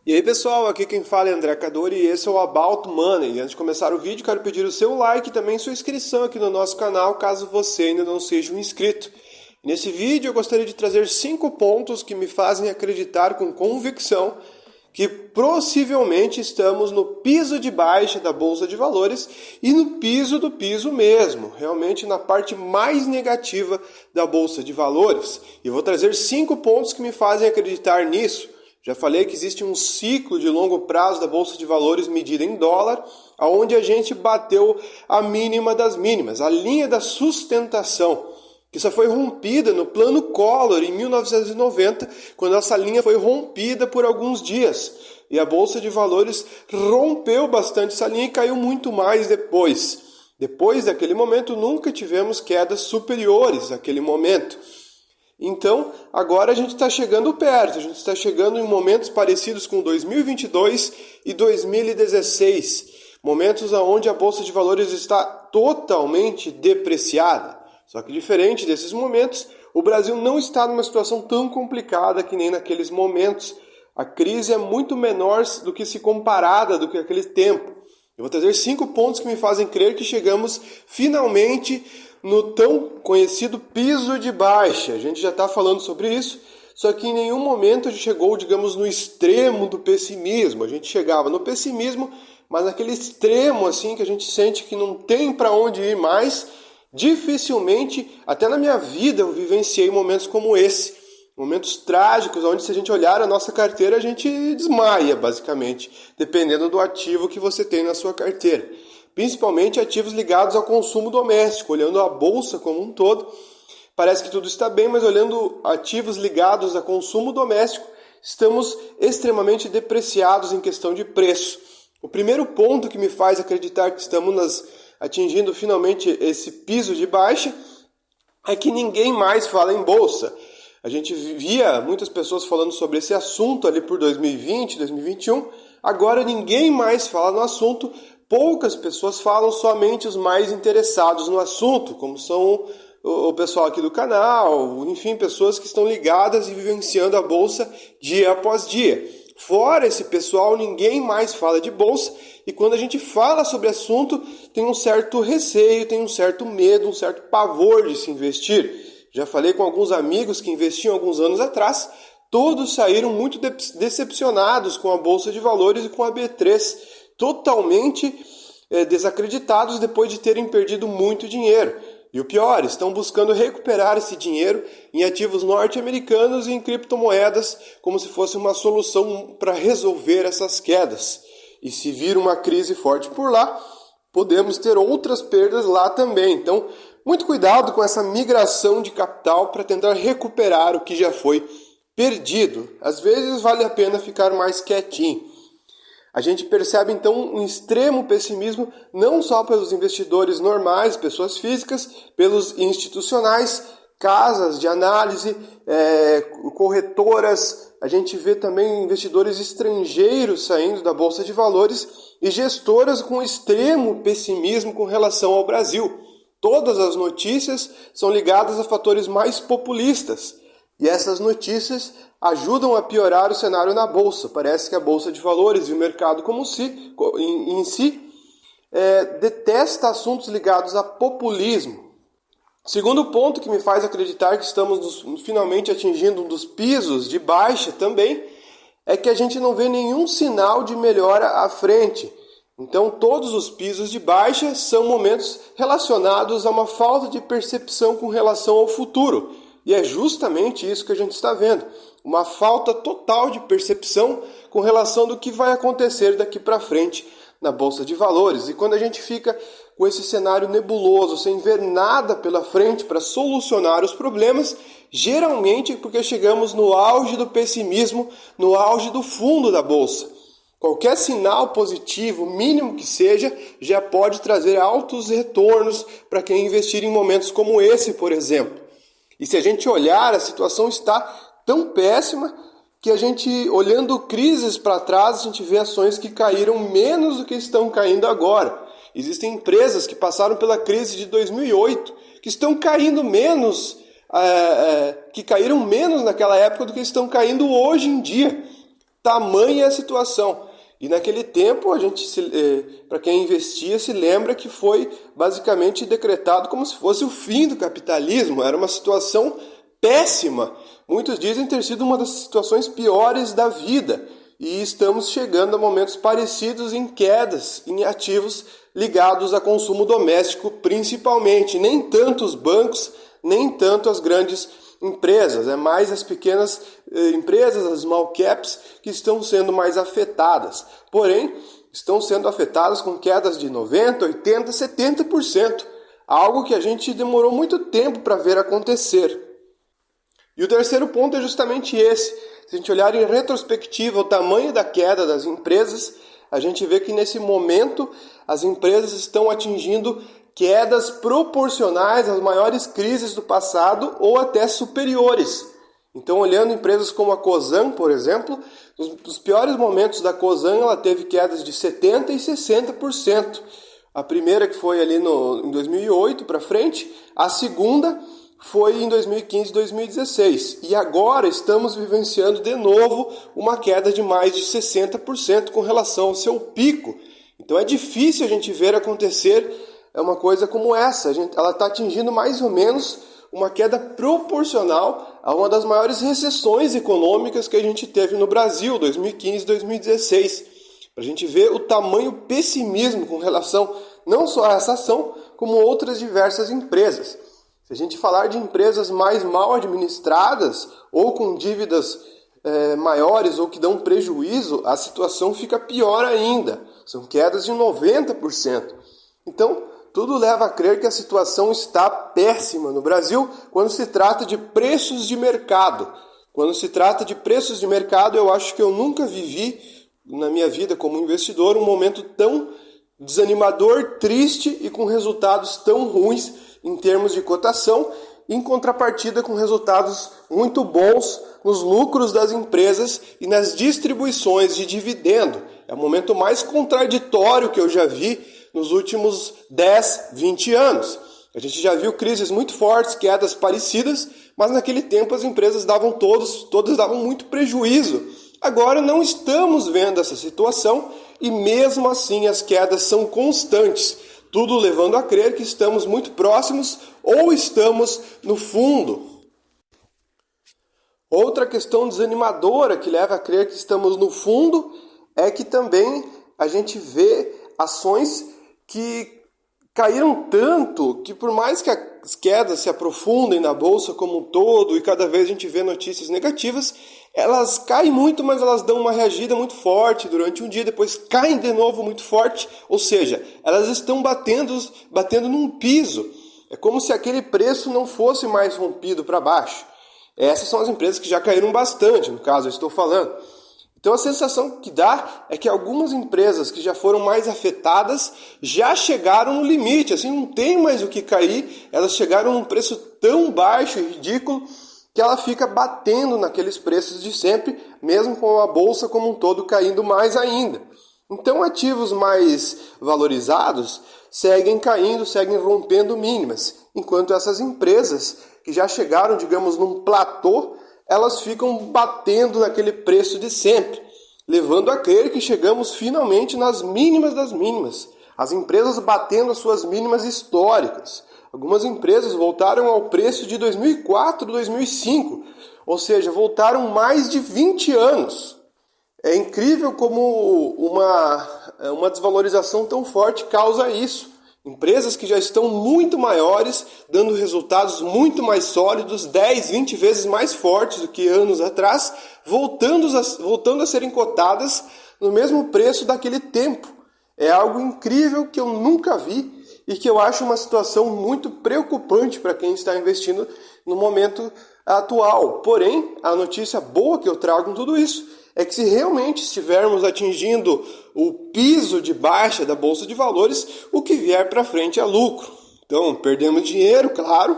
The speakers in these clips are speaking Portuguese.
E aí pessoal, aqui quem fala é André Cadori e esse é o About Money. E antes de começar o vídeo, quero pedir o seu like e também sua inscrição aqui no nosso canal, caso você ainda não seja um inscrito. Nesse vídeo eu gostaria de trazer 5 pontos que me fazem acreditar com convicção que possivelmente estamos no piso de baixa da Bolsa de Valores e no piso do piso mesmo, realmente na parte mais negativa da Bolsa de Valores. E vou trazer 5 pontos que me fazem acreditar nisso. Já falei que existe um ciclo de longo prazo da Bolsa de Valores medida em dólar, onde a gente bateu a mínima das mínimas, a linha da sustentação, que só foi rompida no plano Collor em 1990, quando essa linha foi rompida por alguns dias. E a Bolsa de Valores rompeu bastante essa linha e caiu muito mais depois. Depois daquele momento, nunca tivemos quedas superiores àquele momento. Então, agora a gente está chegando perto, a gente está chegando em momentos parecidos com 2022 e 2016, momentos onde a Bolsa de Valores está totalmente depreciada. Só que diferente desses momentos, o Brasil não está numa situação tão complicada que nem naqueles momentos. A crise é muito menor do que se comparada do que aquele tempo. Eu vou trazer 5 pontos que me fazem crer que chegamos finalmente no tão conhecido piso de baixa. A gente já está falando sobre isso, só que em nenhum momento a gente chegou, digamos, no extremo do pessimismo. A gente chegava no pessimismo, mas naquele extremo assim que a gente sente que não tem para onde ir mais. Dificilmente, até na minha vida, eu vivenciei momentos como esse. Momentos trágicos, onde se a gente olhar a nossa carteira, a gente desmaia, basicamente, dependendo do ativo que você tem na sua carteira. Principalmente ativos ligados ao consumo doméstico, olhando a bolsa como um todo, parece que tudo está bem, mas olhando ativos ligados a consumo doméstico, estamos extremamente depreciados em questão de preço. O primeiro ponto que me faz acreditar que estamos atingindo finalmente esse piso de baixa é que ninguém mais fala em bolsa. A gente via muitas pessoas falando sobre esse assunto ali por 2020, 2021, agora ninguém mais fala no assunto. Poucas pessoas falam, somente os mais interessados no assunto, como são o pessoal aqui do canal, enfim, pessoas que estão ligadas e vivenciando a bolsa dia após dia. Fora esse pessoal, ninguém mais fala de bolsa, e quando a gente fala sobre assunto, tem um certo receio, tem um certo medo, um certo pavor de se investir. Já falei com alguns amigos que investiam alguns anos atrás, todos saíram muito decepcionados com a Bolsa de Valores e com a B3, totalmente desacreditados depois de terem perdido muito dinheiro. E o pior, estão buscando recuperar esse dinheiro em ativos norte-americanos e em criptomoedas, como se fosse uma solução para resolver essas quedas. E se vir uma crise forte por lá, podemos ter outras perdas lá também. Então, muito cuidado com essa migração de capital para tentar recuperar o que já foi perdido. Às vezes vale a pena ficar mais quietinho. A gente percebe então um extremo pessimismo não só pelos investidores normais, pessoas físicas, pelos institucionais, casas de análise, corretoras. A gente vê também investidores estrangeiros saindo da Bolsa de Valores e gestoras com extremo pessimismo com relação ao Brasil. Todas as notícias são ligadas a fatores mais populistas. E essas notícias ajudam a piorar o cenário na Bolsa. Parece que a Bolsa de Valores e o mercado em si detesta assuntos ligados a populismo. Segundo ponto que me faz acreditar que estamos finalmente atingindo um dos pisos de baixa também, é que a gente não vê nenhum sinal de melhora à frente. Então, todos os pisos de baixa são momentos relacionados a uma falta de percepção com relação ao futuro. E é justamente isso que a gente está vendo. Uma falta total de percepção com relação do que vai acontecer daqui para frente na Bolsa de Valores. E quando a gente fica com esse cenário nebuloso, sem ver nada pela frente para solucionar os problemas, geralmente porque chegamos no auge do pessimismo, no auge do fundo da Bolsa. Qualquer sinal positivo, mínimo que seja, já pode trazer altos retornos para quem investir em momentos como esse, por exemplo. E se a gente olhar, a situação está tão péssima que a gente, olhando crises para trás, a gente vê ações que caíram menos do que estão caindo agora. Existem empresas que passaram pela crise de 2008 que estão caindo menos, que caíram menos naquela época do que estão caindo hoje em dia. Tamanha a situação. E naquele tempo, para quem investia, se lembra que foi basicamente decretado como se fosse o fim do capitalismo. Era uma situação péssima. Muitos dizem ter sido uma das situações piores da vida. E estamos chegando a momentos parecidos em quedas em ativos ligados a consumo doméstico, principalmente. Nem tanto os bancos, nem tanto as grandes empresas. É mais as pequenas empresas, as small caps, que estão sendo mais afetadas. Porém, estão sendo afetadas com quedas de 90%, 80%, 70%. Algo que a gente demorou muito tempo para ver acontecer. E o terceiro ponto é justamente esse. Se a gente olhar em retrospectiva o tamanho da queda das empresas, a gente vê que nesse momento as empresas estão atingindo quedas proporcionais às maiores crises do passado ou até superiores. Então, olhando empresas como a Cosan, por exemplo, nos piores momentos da Cosan, ela teve quedas de 70% e 60%. A primeira que foi ali em 2008 para frente, a segunda foi em 2015 e 2016. E agora estamos vivenciando de novo uma queda de mais de 60% com relação ao seu pico. Então é difícil a gente ver acontecer uma coisa como essa. Ela está atingindo mais ou menos uma queda proporcional a uma das maiores recessões econômicas que a gente teve no Brasil, 2015 e 2016. Para a gente ver o tamanho pessimismo com relação não só a essa ação, como outras diversas empresas. Se a gente falar de empresas mais mal administradas ou com dívidas maiores ou que dão prejuízo, a situação fica pior ainda. São quedas de 90%. Então, tudo leva a crer que a situação está péssima no Brasil quando se trata de preços de mercado. Quando se trata de preços de mercado, eu acho que eu nunca vivi na minha vida como investidor um momento tão desanimador, triste e com resultados tão ruins em termos de cotação, em contrapartida com resultados muito bons nos lucros das empresas e nas distribuições de dividendo. É o momento mais contraditório que eu já vi nos últimos 10, 20 anos. A gente já viu crises muito fortes, quedas parecidas, mas naquele tempo as empresas todas davam muito prejuízo. Agora não estamos vendo essa situação e mesmo assim as quedas são constantes, tudo levando a crer que estamos muito próximos ou estamos no fundo. Outra questão desanimadora que leva a crer que estamos no fundo é que também a gente vê ações que caíram tanto que por mais que as quedas se aprofundem na bolsa como um todo e cada vez a gente vê notícias negativas, elas caem muito, mas elas dão uma reagida muito forte durante um dia, depois caem de novo muito forte, ou seja, elas estão batendo num piso. É como se aquele preço não fosse mais rompido para baixo. Essas são as empresas que já caíram bastante, no caso eu estou falando. Então a sensação que dá é que algumas empresas que já foram mais afetadas já chegaram no limite, assim, não tem mais o que cair, elas chegaram num preço tão baixo e ridículo que ela fica batendo naqueles preços de sempre, mesmo com a bolsa como um todo caindo mais ainda. Então ativos mais valorizados seguem caindo, seguem rompendo mínimas, enquanto essas empresas que já chegaram, digamos, num platô, elas ficam batendo naquele preço de sempre, levando a crer que chegamos finalmente nas mínimas das mínimas. As empresas batendo as suas mínimas históricas. Algumas empresas voltaram ao preço de 2004, 2005, ou seja, voltaram mais de 20 anos. É incrível como uma desvalorização tão forte causa isso. Empresas que já estão muito maiores, dando resultados muito mais sólidos, 10, 20 vezes mais fortes do que anos atrás, voltando a serem cotadas no mesmo preço daquele tempo. É algo incrível que eu nunca vi e que eu acho uma situação muito preocupante para quem está investindo no momento atual. Porém, a notícia boa que eu trago em tudo isso é que se realmente estivermos atingindo o piso de baixa da Bolsa de Valores, o que vier para frente é lucro. Então, perdemos dinheiro, claro,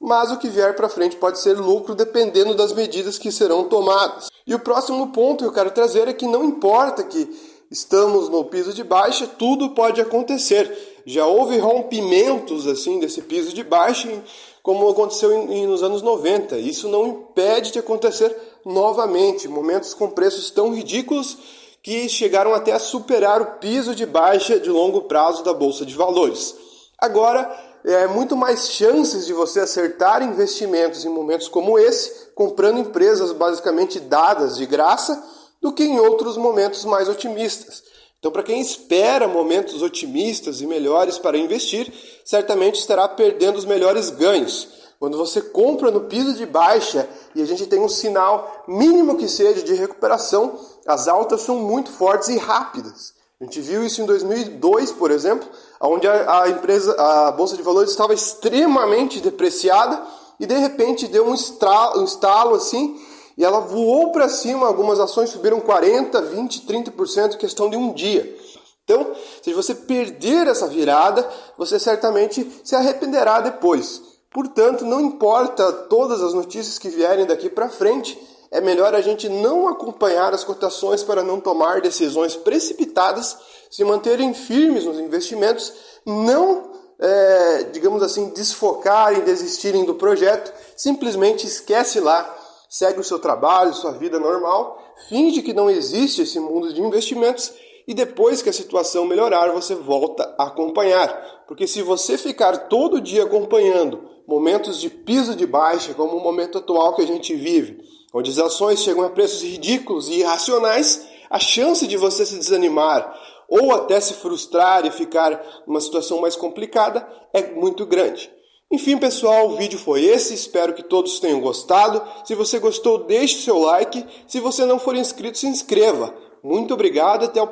mas o que vier para frente pode ser lucro dependendo das medidas que serão tomadas. E o próximo ponto que eu quero trazer é que não importa que estamos no piso de baixa, tudo pode acontecer. Já houve rompimentos assim desse piso de baixa, como aconteceu nos anos 90. Isso não impede de acontecer novamente, momentos com preços tão ridículos que chegaram até a superar o piso de baixa de longo prazo da Bolsa de Valores. Agora, muito mais chances de você acertar investimentos em momentos como esse, comprando empresas basicamente dadas de graça, do que em outros momentos mais otimistas. Então, para quem espera momentos otimistas e melhores para investir, certamente estará perdendo os melhores ganhos. Quando você compra no piso de baixa e a gente tem um sinal mínimo que seja de recuperação, as altas são muito fortes e rápidas. A gente viu isso em 2002, por exemplo, onde a Bolsa de Valores estava extremamente depreciada e de repente deu um estalo assim e ela voou para cima, algumas ações subiram 40%, 20%, 30% em questão de um dia. Então, se você perder essa virada, você certamente se arrependerá depois. Portanto, não importa todas as notícias que vierem daqui para frente, é melhor a gente não acompanhar as cotações para não tomar decisões precipitadas, se manterem firmes nos investimentos, não, digamos assim, desfocarem, desistirem do projeto, simplesmente esquece lá, segue o seu trabalho, sua vida normal, finge que não existe esse mundo de investimentos e depois que a situação melhorar, você volta a acompanhar. Porque se você ficar todo dia acompanhando momentos de piso de baixa, como o momento atual que a gente vive, onde as ações chegam a preços ridículos e irracionais, a chance de você se desanimar ou até se frustrar e ficar numa situação mais complicada é muito grande. Enfim, pessoal, o vídeo foi esse, espero que todos tenham gostado. Se você gostou, deixe seu like. Se você não for inscrito, se inscreva. Muito obrigado, até o